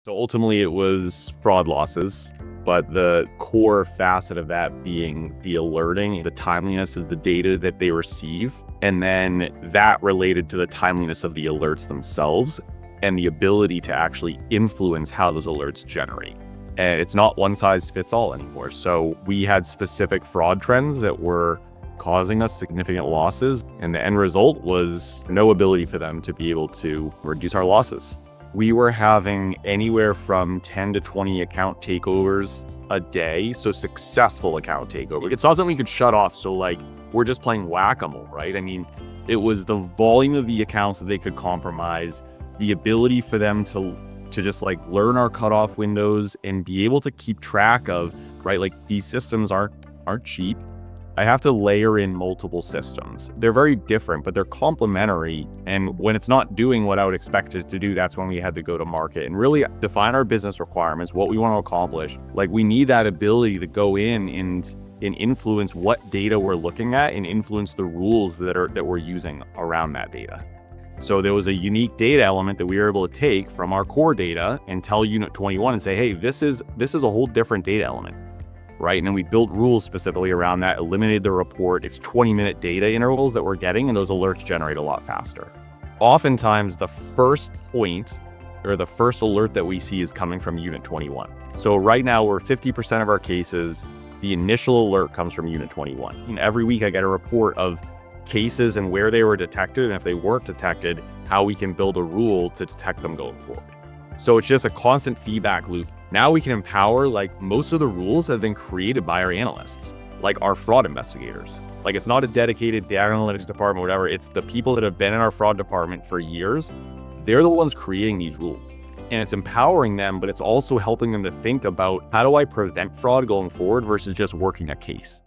So ultimately it was fraud losses, but the core facet of that being the alerting, the timeliness of the data that they receive, and then that related to the timeliness of the alerts themselves and the ability to actually influence how those alerts generate. And it's not one size fits all anymore. So we had specific fraud trends that were causing us significant losses, and the end result was no ability for them to be able to reduce our losses. We were having anywhere from 10 to 20 account takeovers a day. So successful account takeover. It's not something we could shut off. So like we're just playing whack-a-mole, right? I mean, it was the volume of the accounts that they could compromise, the ability for them to just like learn our cutoff windows and be able to keep track of, right? Like these systems aren't cheap. I have to layer in multiple systems. They're very different, but they're complementary. And when it's not doing what I would expect it to do, that's when we had to go to market and really define our business requirements, what we want to accomplish. Like we need that ability to go in and influence what data we're looking at and influence the rules that we're using around that data. So there was a unique data element that we were able to take from our core data and tell Unit 21 and say, hey, this is a whole different data element. Right? And then we built rules specifically around that, eliminated the report. It's 20-minute data intervals that we're getting, and those alerts generate a lot faster. Oftentimes, the first point or the first alert that we see is coming from Unit 21. So right now, we're 50% of our cases, the initial alert comes from Unit 21. And every week, I get a report of cases and where they were detected, and if they weren't detected, how we can build a rule to detect them going forward. So it's just a constant feedback loop. Now we can empower, like most of the rules have been created by our analysts, like our fraud investigators. Like it's not a dedicated data analytics department, whatever. It's the people that have been in our fraud department for years. They're the ones creating these rules. And it's empowering them, but it's also helping them to think about how do I prevent fraud going forward versus just working a case.